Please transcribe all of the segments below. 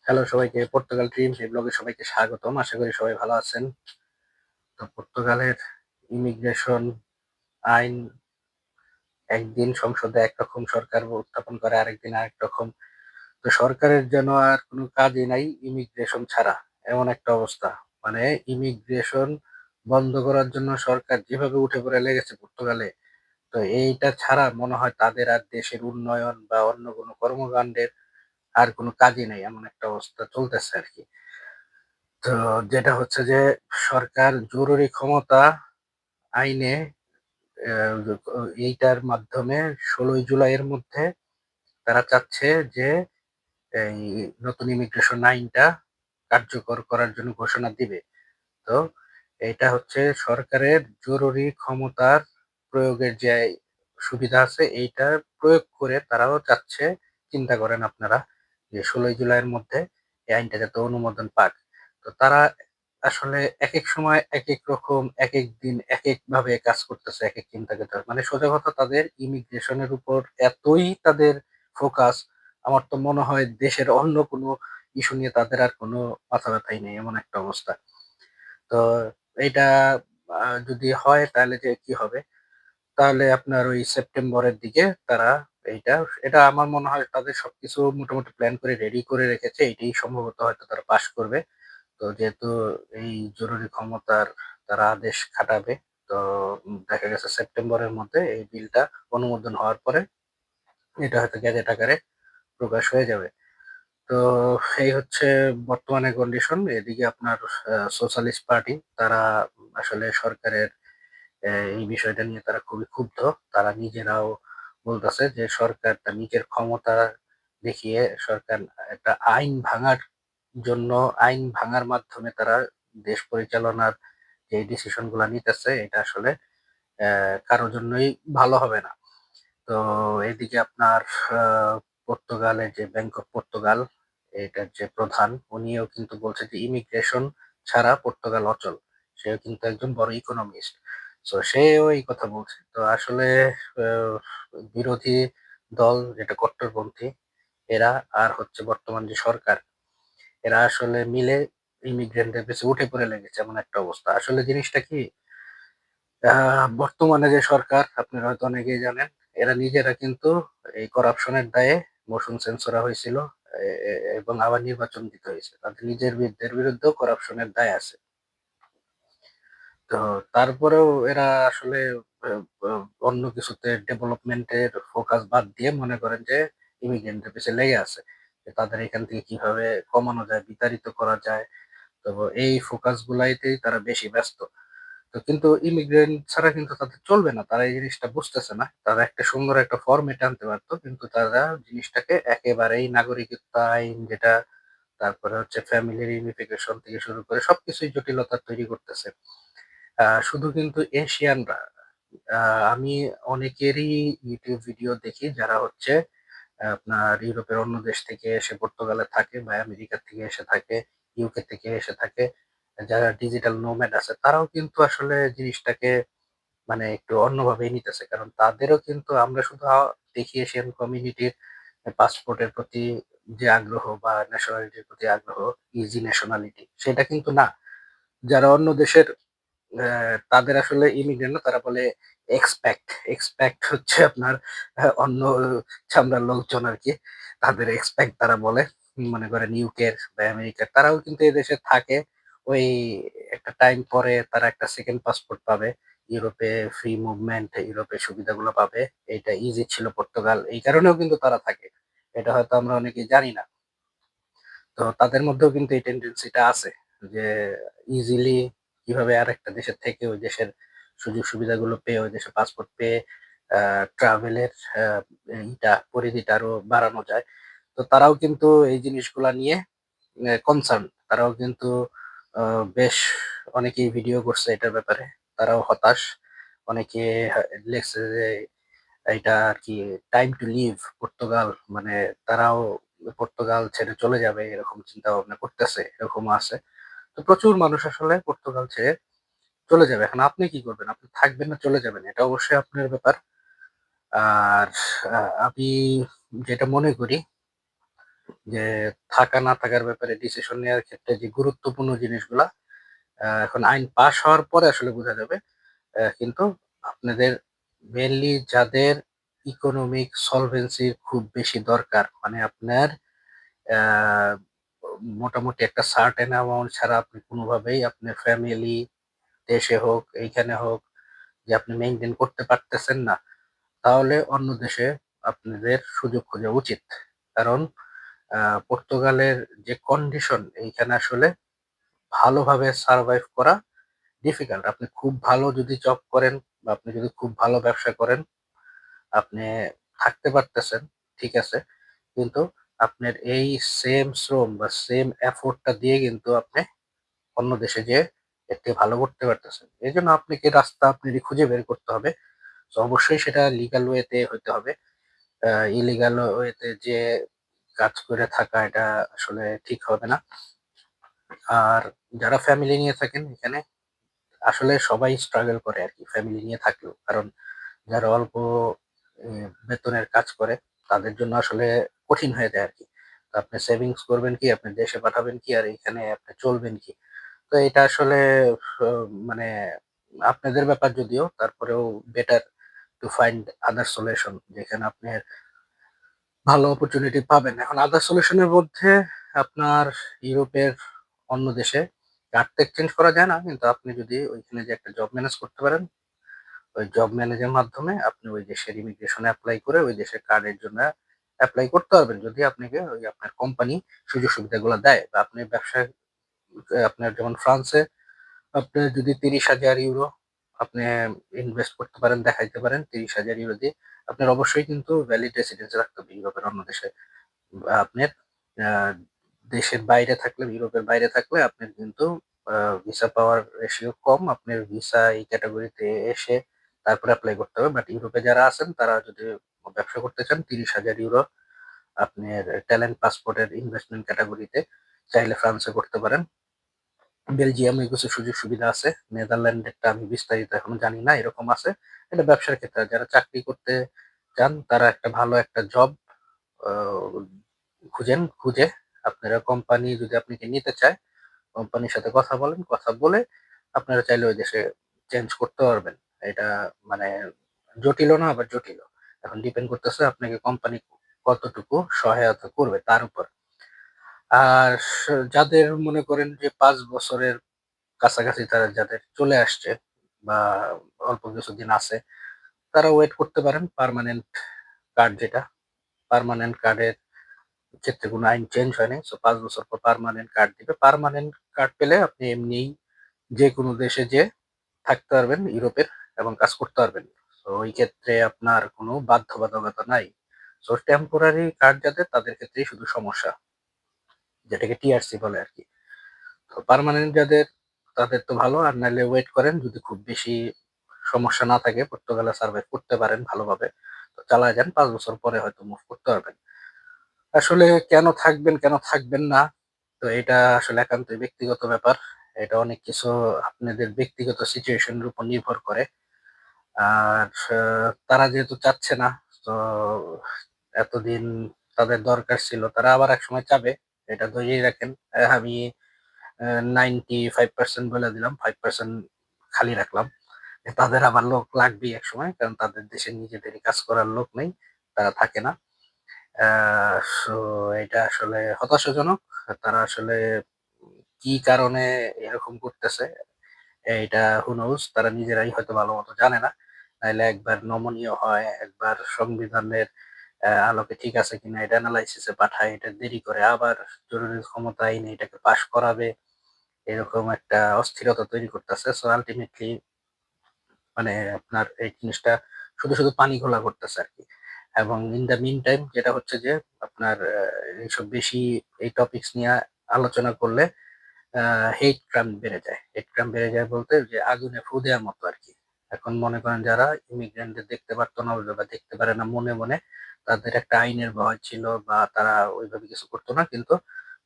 Hello সবাইকে, Portugal dreams এই ব্লগে সবাইকে স্বাগতম। আশা করি সবাই ভালো আছেন। তো পর্তুগালের ইমিগ্রেশন আইন একদিন সংসদে একরকম সরকার উত্থাপন করে, আরেকদিন আরেক রকম। তো সরকারের যেন আর কোনো কাজই নাই ইমিগ্রেশন ছাড়া, এমন একটা অবস্থা। মানে ইমিগ্রেশন বন্ধ করার জন্য সরকার যেভাবে উঠে পড়ে লেগেছে পর্তুগালে, তো এইটা ছাড়া মনে হয় তাদের আর দেশের উন্নয়ন বা অন্য কোনো কর্মকাণ্ডের আর কোনো কাজই নেই, এমন একটা অবস্থা চলতেছে আরকি। তো যেটা হচ্ছে যে সরকার জরুরি ক্ষমতা আইনে আহ, এইটার মাধ্যমে ১৬ই জুলাইয়ের মধ্যে তারা চাচ্ছে যে এই নতুন ইমিগ্রেশন আইনটা কার্যকর করার জন্য ঘোষণা দিবে। তো এটা হচ্ছে সরকারের জরুরি ক্ষমতার প্রয়োগের যে সুবিধা আছে, এইটা প্রয়োগ করে তারাও চাচ্ছে, চিন্তা করেন আপনারা, যে ১৬ই জুলাইয়ের মধ্যে এই আইনটা যাতে অনুমোদন পাক। তো তারা আসলে একেক সময় একেক রকম, একেক দিন একেক ভাবে কাজ করতেছে, একেক চিন্তা করতে মানে সোজা কথা, তাদের ইমিগ্রেশনের উপর এতই তাদের ফোকাস, আমার তো মনে হয় দেশের অন্য কোনো ইস্যু নিয়ে তাদের আর কোনো মাথা ব্যথাই নেই, এমন একটা অবস্থা। তো এইটা যদি হয় তাহলে যে কি হবে? তাহলে আপনার ওই সেপ্টেম্বরের দিকে তারা এইটা এটা আমার মনে হয় তাদের সবকিছু মোটামুটি প্ল্যান করে রেডি করে রেখেছে। এটাই সম্ভবত হয়তো তারা পাস করবে। তো যেহেতু এই জরুরি ক্ষমতার তারা আদেশ খাটাবে, তো দেখা গেছে সেপ্টেম্বরের মধ্যে এই বিলটা অনুমোদন হওয়ার পরে এটা হয়তো গেজেট আকারে প্রকাশ হয়ে যাবে। তো এই হচ্ছে বর্তমানে কন্ডিশন। এদিকে আপনার সোশ্যালিস্ট পার্টি তারা আসলে সরকারের এই বিষয়টা নিয়ে তারা খুবই ক্ষুব্ধ। তারা নিজেরাও বলতেছে যে সরকার তার নিজের ক্ষমতা দেখিয়ে সরকার একটা আইন ভাঙার জন্য, আইন ভাঙার মাধ্যমে তারা দেশ পরিচালনার যে ডিসিশন গুলা নিতেছে, এটা আসলে কারোর জন্যই ভালো হবে না। তো এদিকে আপনার পর্তুগালের যে ব্যাংক অফ পর্তুগাল, এটার যে প্রধান, উনিও কিন্তু বলছে যে ইমিগ্রেশন ছাড়া পর্তুগাল অচল। সেও কিন্তু একজন বড় ইকোনমিস্ট। সো সেও এই কথা বলছে। তো আসলে আহ, বিরোধী দল যেটা কট্টরপন্থী, এরা আর হচ্ছে বর্তমান যে সরকার, এরা আসলে মিলে ইমিগ্রেন্টদের পিছে উঠে পড়ে লেগেছে, এমন একটা অবস্থা। আসলে জিনিসটা কি, বর্তমানে যে সরকার আপনারা হয়তো অনেকেই জানেন, এরা নিজেরা কিন্তু এই করাপশনের দায়ে মোশন সেন্সর হয়েছিল, এবং আবার নির্বাচন দিতে হয়েছে। তাদের নিজের বিরুদ্ধেও করাপশনের দায় আছে। তো তারপরেও এরা আসলে আহ, অন্য কিছুতে ডেভেলপমেন্টের ফোকাস বাদ দিয়ে মনে করেন যে ইমিগ্রেন্টের পিছে লেগে আছে, যে তাদের এখান থেকে কিভাবে কমানো যায়, বিতাড়িত করা যায়। তো এই ফোকাস গুলাইতেই তারা বেশি ব্যস্ত। তো কিন্তু ইমিগ্রেন্ট ছাড়া কিন্তু তাদের চলবে না, তারা এই জিনিসটা বুঝতেছে না। তারা একটা সুন্দর একটা ফরম্যাটে আনতে পারতো, কিন্তু তারা জিনিসটাকে একেবারেই নাগরিকত্ব আইন যেটা, তারপরে হচ্ছে ফ্যামিলি ইউনিফিকেশন থেকে শুরু করে সবকিছুই জটিলতা তৈরি করতেছে। শুধু কিন্তু এশিয়ানরা, আমি অনেকেরই ইউটিউব ভিডিও দেখি যারা হচ্ছে আপনার ইউরোপের অন্য দেশ থেকে এসে পর্তুগালে থাকে, বা আমেরিকা থেকে এসে থাকে, ইউকে থেকে এসে থাকে, যারা ডিজিটাল নোম্যাড আছে, তারাও কিন্তু আসলে জিনিসটাকে মানে একটু অন্যভাবেই নিতেছে। কারণ তাদেরও কিন্তু আমরা শুধু দেখি এশিয়ান কমিউনিটির পাসপোর্টের প্রতি যে আগ্রহ বা ন্যাশনালিটির প্রতি আগ্রহ, ইজি ন্যাশনালিটি, সেটা কিন্তু না। যারা অন্য দেশের তাদের আসলে ইমিগ্রেন্ট না, তারা বলে এক্সপ্যাক্ট। এক্সপ্যাক্ট হচ্ছে আপনার অন্য চামড়ার লোকজন আরকি। তাদের এক্সপ্যাক্ট তারা বলে। মনে করেন ইউকের বা আমেরিকার, তারাও কিন্তু এদেশে থাকে। ওই একটা টাইম পরে তারা একটা সেকেন্ড পাসপোর্ট পাবে। ইউরোপে ফ্রি মুভমেন্ট, ইউরোপের সুবিধাগুলো পাবে। এইটা ইজি ছিল পর্তুগাল। এই কারণেও কিন্তু তারা থাকে। এটা হয়তো আমরা অনেকেই জানি না। তো তাদের মধ্যেও কিন্তু এই টেনডেন্সিটা আছে, যে ইজিলি কিভাবে আরেকটা দেশের থেকে ওই দেশের সুযোগ সুবিধাগুলো পেয়ে, ওই দেশে পাসপোর্ট পেয়ে ট্রাভেলের ইটা পরিধিটা আরো বাড়ানো যায়। তো তারাও কিন্তু এই জিনিসগুলা নিয়ে কনসার্ন। তারাও কিন্তু বেশ অনেকেই ভিডিও করছে এটার ব্যাপারে। তারাও হতাশ। অনেকে লেখছে যে এটা আরকি টাইম টু লিভ পর্তুগাল, মানে তারাও পর্তুগাল ছেড়ে চলে যাবে এরকম চিন্তা ভাবনা করতেছে, এরকমও আছে। তো প্রচুর মানুষ আসলে পর্তুগাল ছেড়ে চলে যাবে। এখন আপনি কি করবেন? আপনি থাকবেন না চলে যাবেন? এটা অবশ্যই আপনার ব্যাপার। আর আমি যেটা মনে করি যে থাকা না থাকার ব্যাপারে ডিসিশন নেওয়ার ক্ষেত্রে যে গুরুত্বপূর্ণ জিনিসগুলা এখন আইন পাস হওয়ার পরে আসলে বোঝা যাবে। কিন্তু আপনাদের মেইনলি যাদের ইকোনমিক সলভেন্সি খুব বেশি দরকার, মানে আপনার আহ, মোটামুটি একটা সার্টেন অ্যামাউন্ট ছাড়া আপনি কোনোভাবেই আপনার ফ্যামিলি দেশে হোক এইখানে হোক যে আপনি মেনটেন করতে পারতেছেন না, তাহলে অন্য দেশে আপনাদের সুযোগ খোঁজা উচিত। কারণ পর্তুগালের যে কন্ডিশন এইখানে আসলে ভালোভাবে সার্ভাইভ করা ডিফিকাল্ট। আপনি খুব ভালো যদি জব করেন বা আপনি যদি খুব ভালো ব্যবসা করেন, আপনি থাকতে পারতেছেন, ঠিক আছে, কিন্তু আপনার এই সেম শ্রম বা সেম এফোর্টটা দিয়ে কিন্তু আপনি অন্য দেশে যেয়ে এর থেকে ভালো করতে পারতেছেন। এই জন্য আপনাকে রাস্তা আপনারই খুঁজে বের করতে হবে। তো অবশ্যই সেটা লিগাল ওয়েতে হইতে হবে। ইলিগাল ওয়েতে যে কাজ করে থাকা এটা আসলে ঠিক হবে না। আর যারা ফ্যামিলি নিয়ে থাকেন এখানে আসলে সবাই স্ট্রাগল করে আর কি ফ্যামিলি নিয়ে থাকলেও। কারণ যারা অল্প বেতনের কাজ করে তাদের জন্য আসলে কঠিন হয়ে যায় আর কি। তো আপনি সেভিংস করবেন কি, আপনি দেশে পাঠাবেন কি, আর এখানে আপনি চলবেন কি? তো এটা আসলে মানে আপনাদের ব্যাপার যদিও, তারপরেও better to find other solution যেখানে আপনি ভালো অপরচুনিটি পাবেন। এখন আদার সলিউশনের মধ্যে আপনার ইউরোপের অন্য দেশে কার্ড এক্সচেঞ্জ করা যায় না, কিন্তু আপনি যদি ওইখানে যে একটা জব ম্যানেজ করতে পারেন, ওই জব ম্যানেজের মাধ্যমে আপনি ওই দেশের ইমিগ্রেশনে অ্যাপ্লাই করে ওই দেশের কার্ডের জন্য অ্যাপ্লাই করতে পারবেন, যদি আপনাকে ওই আপনার কোম্পানি সুযোগ সুবিধাগুলো দেয়। বা আপনি ব্যবসায় আপনার যেমন ফ্রান্সে আপনার যদি ৩০,০০০ ইউরো আপনি ইনভেস্ট করতে পারেন, দেখাইতে পারেন ৩০,০০০ ইউরো দিয়ে, আপনার অবশ্যই কিন্তু ভ্যালিড রেসিডেন্স রাখতে হবে ইউরোপের অন্য দেশে। বা আপনার আহ, দেশের বাইরে থাকলে, ইউরোপের বাইরে থাকলে আপনার কিন্তু ভিসা পাওয়ার রেশিও কম। আপনার ভিসা এই ক্যাটাগরিতে এসে তারপরে অ্যাপ্লাই করতে হবে। বাট ইউরোপে যারা আছেন তারা যদি ব্যবসা করতে চান, ৩০,০০০ ইউরো আপনার ট্যালেন্ট পাসপোর্টের ইনভেস্টমেন্ট ক্যাটাগরিতে চাইলে ফ্রান্সে করতে পারেন। বেলজিয়ামে কিছু সুযোগ সুবিধা আছে, নেদারল্যান্ডেরটা আমি বিস্তারিত এখনো জানি না, এরকম আছে। এটা ব্যবসার ক্ষেত্রে। যারা চাকরি করতে চান তারা একটা ভালো একটা জব খুঁজে আপনারা কোম্পানি যদি আপনাকে নিতে চায়, কোম্পানির সাথে কথা বলেন, কথা বলে আপনারা চাইলে ওই দেশে চেঞ্জ করতে পারবেন। এটা মানে জটিলও না আবার জটিলও। এখন ডিপেন্ড করতেছে আপনাকে কোম্পানি কতটুকু সহায়তা করবে তার উপর। আর যাদের মনে করেন যে ৫ বছরের কাছাকাছি তারা যাদের চলে আসছে বা অল্প কিছুদিন আছে, তারা ওয়েট করতে পারেন পার্মানেন্ট কার্ড যেটা। পার্মানেন্ট কার্ডের ক্ষেত্রে কোনো আইন চেঞ্জ হয়নি। সো ৫ বছর পর পার্মানেন্ট কার্ড দিবে। পার্মানেন্ট কার্ড পেলে আপনি এমনিই যে কোনো দেশে যেয়ে থাকতে পারবেন ইউরোপের এবং কাজ করতে পারবেন। তো ওই ক্ষেত্রে আপনার কোনো বাধ্যবাধকতা নাই। সো টেম্পোরারি কার্ড যাদের তাদের ক্ষেত্রেই শুধু সমস্যা, যেটাকে টিআরসি বলে আর কি। তো পার্মানেন্ট যাদের তাদের তো ভালো, আর নাহলে ওয়েট করেন যদি খুব বেশি সমস্যা না থাকে, পর্তুগালে সার্ভাইভ করতে পারেন ভালোভাবে, তো চালায় যান, ৫ বছর পরে হয়তো মুভ করতে পারবেন। আসলে কেন থাকবেন কেন থাকবেন না, তো এটা আসলে একান্তই ব্যক্তিগত ব্যাপার। এটা অনেক কিছু আপনাদের ব্যক্তিগত সিচুয়েশনের উপর নির্ভর করে। আর তারা যেহেতু চাচ্ছে না, তো এতদিন তাদের দরকার ছিল, তারা আবার একসময় চাবে, এটা ধরেই রাখেন। আমি 95% বলে দিলাম, 5% খালি রাখলাম। তাদের আবার লোক লাগবেই একসময়, কারণ তাদের দেশে নিজেদেরই কাজ করার লোক নেই, তারা থাকে না। সো এটা আসলে হতাশাজনক। তারা আসলে কি কারণে এরকম করতেছে এইটা হু নোজ, তারা নিজেরাই হয়তো ভালো মতো জানে না। নাইলে একবার নমনীয় হয়, একবার সংবিধানের আলোকে ঠিক আছে কিনা এটা অ্যানালাইসিসে পাঠায়, এটা দেরি করে আবার জরুরি ক্ষমতা আইনে এটাকে পাশ করাবে, এরকম একটা অস্থিরতা তৈরি করতেছে। সো আলটিমেটলি মানে আপনার এই জিনিসটা শুধু শুধু পানি ঘোলা করতেছে আর কি। এবং ইন দ্য মিন টাইম যেটা হচ্ছে যে আপনার এইসব বেশি এই টপিকস নিয়ে আলোচনা করলে হেট ক্রাইম বেড়ে যায়। হেট ক্রাইম বেড়ে যায় বলতে যে আগুনে ফু দেওয়ার মতো আর কি। এখন মনে করেন যারা ইমিগ্রেন্টদের দেখতে পারতো না বা দেখতে পারে না মনে মনে, তাদের একটা আইনের ভয় ছিল বা তারা ওইভাবে কিছু করতো না, কিন্তু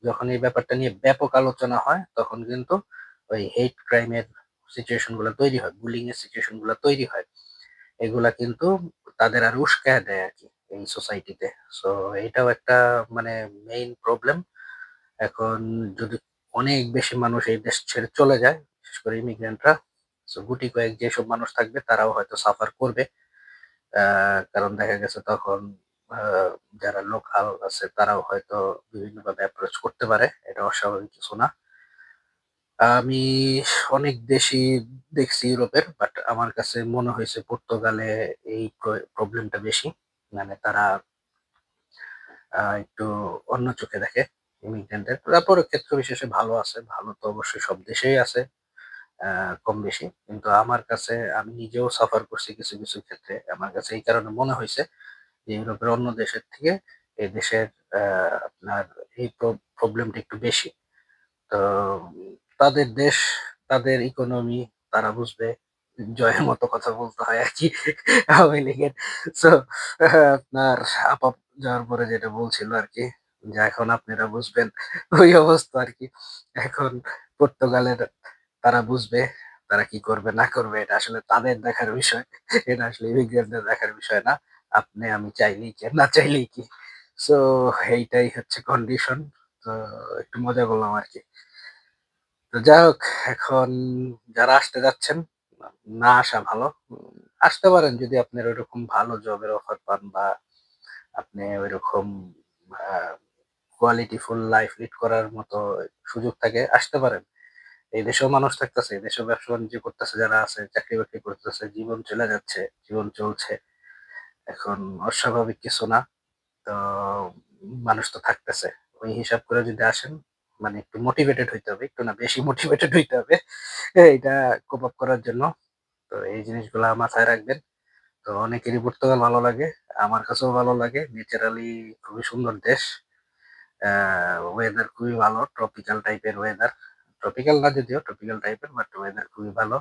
যখন এই ব্যাপারটা নিয়ে ব্যাপক আলোচনা হয় তখন কিন্তু ওই হেট ক্রাইমের সিচুয়েশন গুলো তৈরি হয়, বুলিং এর সিচুয়েশন গুলো তৈরি হয়। এগুলা কিন্তু তাদের আর উস্কায় দেয় আর কি। এই সোসাইটিতে। সো এইটাও একটা মানে মেইন প্রবলেম। এখন যদি অনেক বেশি মানুষ এই দেশ ছেড়ে চলে যায়, বিশেষ করে ইমিগ্রেন্টরা, সো গুটি কয়েক যেসব মানুষ থাকবে তারাও হয়তো সাফার করবে। কারণ দেখা গেছে তখন আ যারা লোকাল আছে তারাও হয়তো বিভিন্নভাবে অ্যাপ্রোচ করতে পারে। এটা অস্বাভাবিক কিছু না। আমি অনেক দেশই দেখছি ইউরোপের। বাট আমার কাছে মনে হইছে পর্তুগালে এই প্রবলেমটা বেশি। মানে তারা একটু অন্য চোখে দেখে ইমিগ্রেন্টদের। তারপরে ক্ষেত্র বিশেষে ভালো আছে। ভালো তো অবশ্যই সব দেশেই আছে আ কম বেশি। কিন্তু আমার কাছে আমি নিজেও সাফার করছি কিছু ক্ষেত্রে। আমার কাছে এই কারণে মনে হইছে যে ইউরোপের অন্য দেশের থেকে এই দেশের আ আপনার এই প্রবলেমটা একটু বেশি। তো তাদের দেশ, তাদের ইকোনমি তারা বুঝবে। জয়ের মতো কথা বলতে হয় আরকি আওয়ামী লীগের। সো আপনার আপা যাওয়ার পরে যেটা বলছিল আরকি যে, "এখন আপনারা বুঝবেন।" ওই অবস্থা আরকি। এখন পর্তুগালের তারা বুঝবে, তারা কি করবে না করবে এটা আসলে তাদের দেখার বিষয়। এটা আসলে ইমিগ্রেন্টদের দেখার বিষয় না। আপনি আমি চাইলেই কি, না চাইলেই কি। সো এইটাই হচ্ছে কন্ডিশন। তো একটু মজা করলাম আরকি। তো যাই হোক, এখন যারা আসতে যাচ্ছেন, না আসা ভালো। আসতে পারেন যদি আপনার ঐরকম ভালো জবের অফার পান বা আপনি ঐরকম আ কোয়ালিটিফুল লাইফ লিড করার মতো সুযোগ থাকে, আসতে পারেন। এই দেশেও মানুষ থাকতেছে, এই দেশেও ব্যবসা-বাণিজ্য করতেছে যারা আছে, চাকরি-বাকরি করতেছে, জীবন চলে যাচ্ছে, জীবন চলছে। এখন অস্বাভাবিক কিছু না। তো মানুষ তো থাকতেছে। ওই হিসাব করে যদি আসেন, মানে একটু মোটিভেটেড হইতে হবে। একটু না বেশি মোটিভেটেড হইতে হবে। এইটা কোপ আপ করার জন্য। তো এই জিনিসগুলা মাথায় রাখবেন। তো অনেকেরই পর্তুগাল ভালো লাগে। আমার কাছেও ভালো লাগে। ন্যাচারালি খুবই সুন্দর দেশ। ওয়েদার খুবই ভালো। ট্রপিক্যাল টাইপের ওয়েদার। ট্রপিক্যাল না যদিও, ট্রপিক্যাল টাইপের বাট ওয়েদার খুবই ভালো।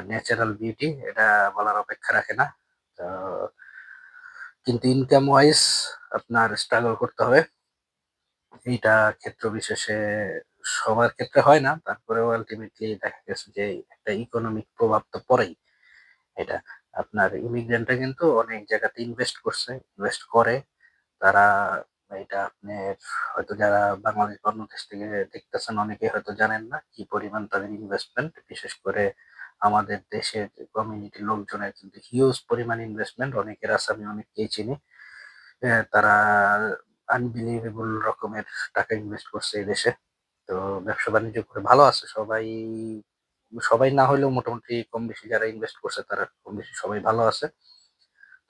ন্যাচারাল বিউটি এটা বলার অপেক্ষা রাখে না। তো কিন্তু ইনকাম ওয়াইজ আপনার স্ট্রাগল করতে হবে। এইটা ক্ষেত্র বিশেষে সবার ক্ষেত্রে হয় না। তারপরেও আল্টিমেটলি দেখা গেছে যে একটা ইকোনমিক প্রভাব তো পড়েই। এটা আপনার ইমিগ্রেন্টরা কিন্তু অনেক জায়গাতে ইনভেস্ট করছে, ইনভেস্ট করে। তারা এটা আপনার হয়তো যারা বাংলাদেশ বা অন্য দেশ থেকে দেখতেছেন অনেকেই হয়তো জানেন না কি পরিমাণ তাদের ইনভেস্টমেন্ট। বিশেষ করে আমাদের দেশের কমিউনিটির লোকজনের কিন্তু হিউজ পরিমাণ ইনভেস্টমেন্ট। অনেকের আছে আমি অনেককেই চিনি। তারা আনবিলিভেবল রকমের টাকা ইনভেস্ট করছে এই দেশে। তো ব্যবসা-বাণিজ্য করে ভালো আছে সবাই। সবাই না হইলেও মোটামুটি কম বেশি যারা ইনভেস্ট করছে তারা কম বেশি সবাই ভালো আছে।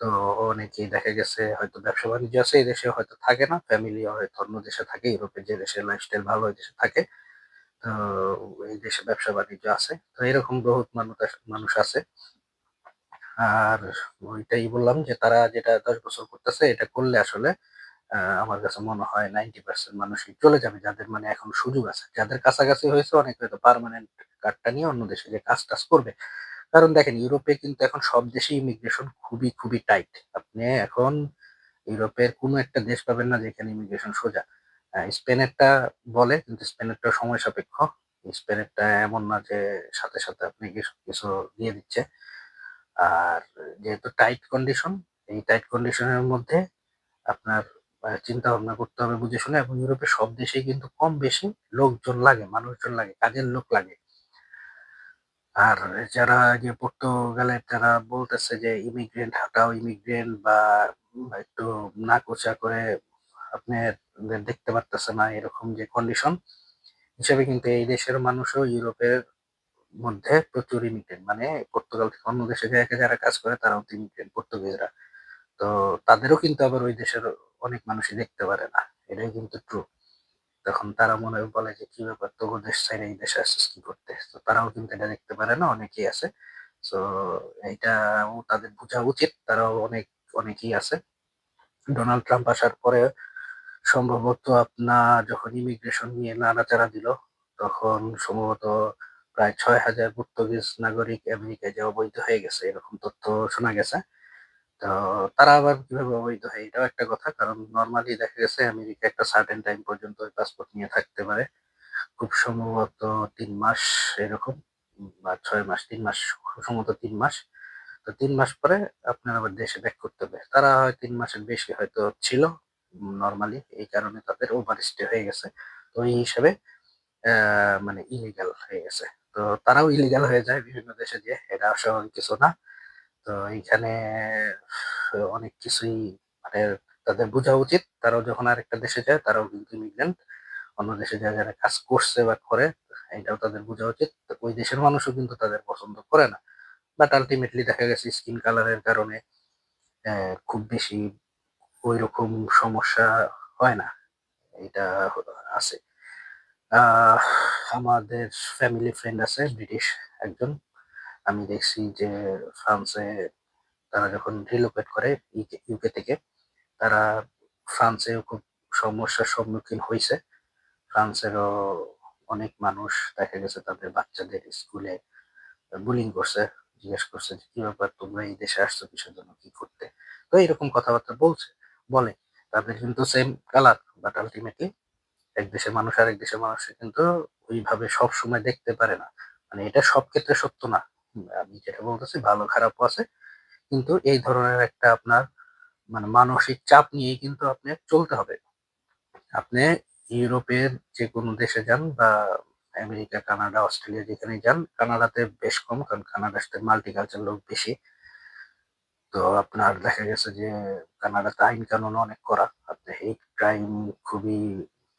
তো অনেকেই দেখা গেছে হয়তো ব্যবসা-বাণিজ্য আছে এই দেশে হয়তো থাকে না। ফ্যামিলি হয়তো অন্য দেশে থাকে। ইউরোপের যে দেশের লাইফস্টাইল ভালো ওই দেশে থাকে। তো এই দেশে ব্যবসা-বাণিজ্য আছে। তো এরকম বহুত মানুষ আছে। আর ওইটাই বললাম যে তারা যেটা ১০ বছর করতেছে এটা করলে আসলে আমার কাছে মনে হয় 90% মানুষই চলে যাবে যাদের মানে এখন সুযোগ আছে। যাদের কাছাকাছি হয়েছে অনেকে হয়তো পার্মানেন্ট কার্ডটা নিয়ে অন্য দেশে যেয়ে কাজ-টাজ করবে। কারণ দেখেন ইউরোপে কিন্তু এখন সব দেশেই ইমিগ্রেশন খুবই টাইট। আপনি এখন ইউরোপের কোনো একটা দেশ পাবেন না যেখানে ইমিগ্রেশন সোজা। স্পেনেরটা বলে কিন্তু স্পেনেরটা সময় সাপেক্ষ। স্পেনেরটা এমন না যে সাথে আপনি কিছু দিয়ে দিচ্ছে। আর যেহেতু টাইট কন্ডিশন, এই টাইট কন্ডিশন এর মধ্যে আপনার চিন্তা ভাবনা করতে হবে বুঝে শুনে এবং ইউরোপের সব দেশেই কিন্তু কম বেশি লোকজন লাগে, মানুষজন লাগে, কাজের লোক লাগে। আর যারা যে পর্তুগালের যারা বলতেছে যে ইমিগ্রেন্ট হটাও ইমিগ্রেন্ট বা একটু নাক-উঁচা করে আপনার দেখতে পারতেছে না এরকম যে কন্ডিশন হিসেবে কিন্তু এই দেশের মানুষও ইউরোপের মধ্যে প্রচুর ইমিগ্রেন্ট। মানে পর্তুগাল থেকে অন্য দেশে যারা কাজ করে তারাও তো ইমিগ্রেন্ট পর্তুগিজরা। তো তাদেরও কিন্তু আবার ওই দেশের অনেক মানুষই দেখতে পারে না। এটাই কিন্তু ট্রু। তখন তারা মনে বলে যে, "কি ব্যাপার তোগো দেশ ছাইড়া এই দেশে আসছিস কি করতে?" তো তারাও কিন্তু এটা দেখতে পারে না, অনেকেই আছে। সো এইটাও তাদের বুঝা উচিত। তারাও অনেকেই আছে। ডোনাল্ড ট্রাম্প আসার পরে সম্ভবত আপনার যখন ইমিগ্রেশন নিয়ে নাড়াচাড়া দিল, তখন সম্ভবত প্রায় ৬,০০০ পর্তুগিজ নাগরিক আমেরিকায় যাওয়া বৈধ হয়ে গেছে। এরকম তথ্য শোনা গেছে। তো তারা আবার কিভাবে অবৈধ হয় এটাও একটা কথা। কারণ নরমালি দেখা গেছে আমেরিকা একটা সার্টেন টাইম পর্যন্ত ওই পাসপোর্ট নিয়ে থাকতে পারে। খুব সম্ভবত ৩ মাস এরকম বা ৬ মাস, ৩ মাস, খুব সম্ভবত ৩ মাস। তো ৩ মাস পরে আপনার আবার দেশে ব্যাক করতে হবে। তারা হয় ৩ মাসের বেশি হয়তো ছিল নরমালি, এই কারণে তাদের ওভারস্টে হয়ে গেছে। তো এই হিসাবে মানে ইলিগাল হয়ে গেছে। তো তারাও ইলিগাল হয়ে যায় বিভিন্ন দেশে যেয়ে। এটা অস্বাভাবিক কিছু না। তো এইখানে অনেক কিছুই মানে তাদের বোঝা উচিত। তারাও যখন আরেকটা দেশে যায় তারাও কিন্তু ইমিগ্রেন্ট। অন্য দেশে যারা কাজ করছে বা করে এটাও তাদের বোঝা উচিত। তো ওই দেশের মানুষও কিন্তু তাদের পছন্দ করে না। বাট আল্টিমেটলি দেখা গেছে স্কিন কালারের কারণে খুব বেশি ঐরকম সমস্যা হয় না। এটা আছে। আহ আমাদের ফ্যামিলি ফ্রেন্ড আছে ব্রিটিশ একজন। আমি দেখছি যে ফ্রান্সে তারা যখন রিলোকেট করে ইউকে থেকে, তারা ফ্রান্সেও খুব সমস্যার সম্মুখীন হইছে। ফ্রান্সেরও অনেক মানুষ দেখা গেছে তাদের বাচ্চাদের স্কুলে বুলিং করছে। জিজ্ঞেস করছে যে, "কি ব্যাপার তোমরা এই দেশে আসছো কিসের জন্য? কি করতে?" তো এরকম কথাবার্তা বলে। তাদের কিন্তু সেম কালার বাট আল্টিমেটলি এক দেশের মানুষ আরেক দেশের মানুষকে কিন্তু ওইভাবে সবসময় দেখতে পারে না। মানে এটা সব ক্ষেত্রে সত্য না। আমি যেটা বলতেছি ভালো খারাপও আছে। কিন্তু এই ধরনের একটা আপনার মানে মানসিক চাপ নিয়েই কিন্তু আপনার চলতে হবে। আপনি ইউরোপের যেকোনো দেশে যান বা আমেরিকা, কানাডা, অস্ট্রেলিয়া যেখানেই যান, কানাডাতে বেশ কম কারণ কানাডাতে মাল্টিকালচার লোক বেশি। তো আপনার দেখা গেছে যে কানাডাতে আইন কানুন অনেক কড়া। আপনি হেট ক্রাইম খুবই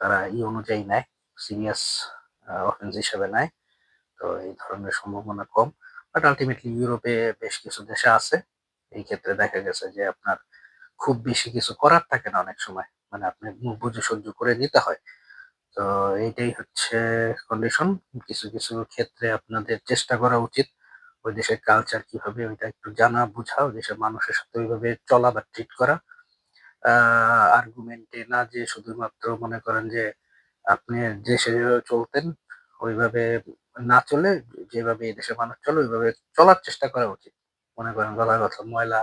তারা অনুযায়ী নেয়। সিরিয়াস অফেন্স হিসেবে নেয়। তো এই ধরনের সম্ভাবনা কম। বাট আল্টিমেটলি ইউরোপে বেশ কিছু দেশে আছে। এই ক্ষেত্রে দেখা গেছে যে আপনার খুব বেশি কিছু করার থাকে না অনেক সময়। মানে আপনি মুখ বুজে সহ্য করে নিতে হয়। তো এইটাই হচ্ছে কন্ডিশন। কিছু ক্ষেত্রে আপনাদের চেষ্টা করা উচিত। ওই দেশের কালচার কিভাবে ওইটা একটু জানা বুঝা, ওই দেশের মানুষের সাথে ওইভাবে চলা বা ট্রিট করা। আ আর্গুমেন্টে না যেয়ে শুধুমাত্র মনে করেন যে আপনি দেশে যেভাবে চলতেন ওইভাবে না চলে যেভাবে এই দেশের মানুষ চলে ওইভাবে চলার চেষ্টা করা উচিত। মনে করেন গলায় কথা ময়লা,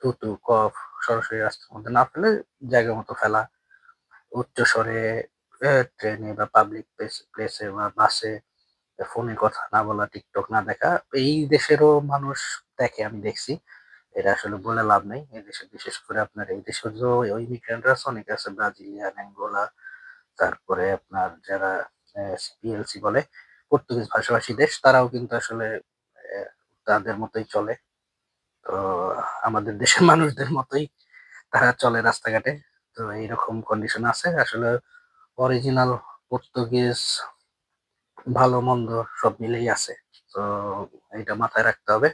থুতু, কফ সরাসরি রাস্তার মধ্যে না ফেলে জায়গা মতো ফেলা। উচ্চ স্বরে ট্রেনে বা পাবলিক প্লেসে বা বাসে ফোনে কথা না বলা, টিকটক না দেখা। এই দেশেরও মানুষ দেখে আমি দেখছি। এটা আসলে বলে লাভ নাই। এই দেশে বিশেষ করে আপনার এই দেশের যে ইমিগ্রেন্টরা আছে অনেকে আছে ব্রাজিলিয়ান, অ্যাঙ্গোলা, তারপরে আপনার যারা পিএলসি বলে পর্তুগিজ ভাষাভাষী দেশ তারাও কিন্তু আসলে অ্যা তাদের মতোই চলে। তো আমাদের দেশের মানুষদের মতোই তারা চলে রাস্তাঘাটে। তো এইরকম কন্ডিশন আছে। আসলে অরিজিনাল পর্তুগিজ ভালো-মন্দ সব মিলেই আছে। তো এইটা মাথায় রাখতে হবে।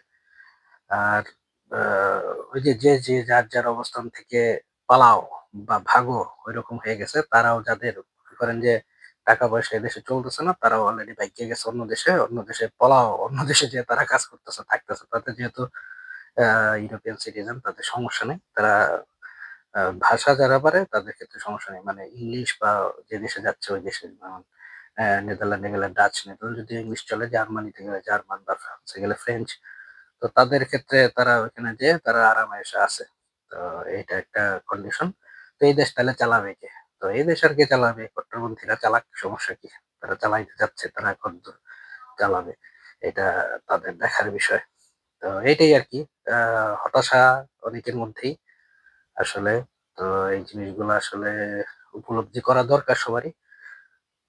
আর আ ওই যে যার অবস্থান থেকে পালাও বা ভাগো ঐরকম হয়ে গেছে, তারাও যাদের মনে করেন যে টাকা-পয়সা এদেশে চলতেছে না, তারাও অলরেডি বাইচে গেছে অন্য দেশে। অন্য দেশে পলাও, অন্য দেশে যেয়ে তারা কাজ করতেছে, থাকতেছে। তাদের যেহেতু আ ইউরোপিয়ান সিটিজেন তাদের সমস্যা নেই। তারা ভাষা যারা পারে তাদের ক্ষেত্রে সমস্যা নেই। মানে ইংলিশ বা যে দেশে যাচ্ছে ওই দেশে যেমন নেদারল্যান্ডে গেলে ডাচ, নেদারল্যান্ড যদিও ইংলিশ চলে, জার্মানিতে গেলে জার্মান বা ফ্রান্সে গেলে ফ্রেঞ্চ। তো তাদের ক্ষেত্রে তারা ওইখানে যেয়ে তারা আরাম-আয়েশে আছে। তো এইটা একটা কন্ডিশন। তো এই দেশ তাহলে চালাবে কে? তো এই দেশ আর কে চালাবে? কট্টরপন্থীরা চালাক, সমস্যা কি? তারা চালাইতে চাচ্ছে, তারা কতদূর চালাবে? এটা তাদের দেখার বিষয়। তো এইটাই আরকি। আ হতাশা অনেকের মধ্যেই আসলে। তো এই জিনিসগুলো আসলে উপলব্ধি করা দরকার সবারই।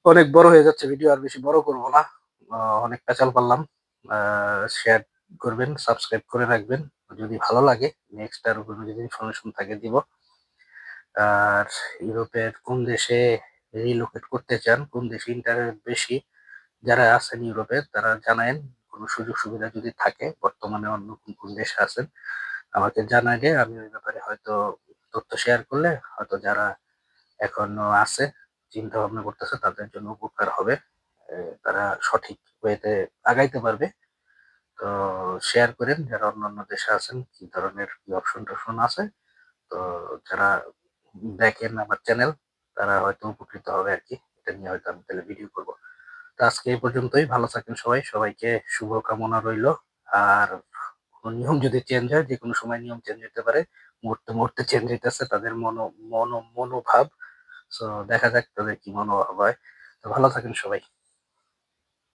অনেক বড় হয়ে যাচ্ছে ভিডিও আর বেশি বড় করব না। অনেক পেঁচাল পারলাম। আ শেয়ার করবেন, সাবস্ক্রাইব করে রাখবেন। যদি ভালো লাগে নেক্সট আরো কোনো যদি ইনফরমেশন থাকে দিব। আর ইউরোপের কোন দেশে রিলোকেট করতে চান, কোন দেশে ইন্টারেস্ট বেশি, যারা আছেন ইউরোপে তারা জানায়েন। কোনো সুযোগ সুবিধা যদি থাকে বর্তমানে অন্য কোন দেশে আছেন আমাকে জানাইলে আমি ওই ব্যাপারে হয়তো তথ্য শেয়ার করলে হয়তো যারা এখনো আছে, চিন্তা ভাবনা করতেছে তাদের জন্য উপকার হবে। তারা সঠিক ওয়েতে আগাইতে পারবে। তো শেয়ার করেন যারা অন্যান্য দেশে আছেন কি ধরনের কি অপশন-টপশন আছে। তো যারা দেখেন আমার চ্যানেল তারা হয়তো উপকৃত হবে আরকি। এটা নিয়ে হয়তো আমি তাহলে ভিডিও করব। তো আজকে এই পর্যন্তই। ভালো থাকেন সবাই। সবাইকে শুভকামনা রইলো। আর কোন নিয়ম যদি চেঞ্জ হয় যেকোনো সময় নিয়ম চেঞ্জ হতে পারে। মুহূর্তে চেঞ্জ হইতেছে তাদের মনোভাব। সো দেখা যাক তাদের কি মনোভাব হয়। তো ভালো থাকেন সবাই।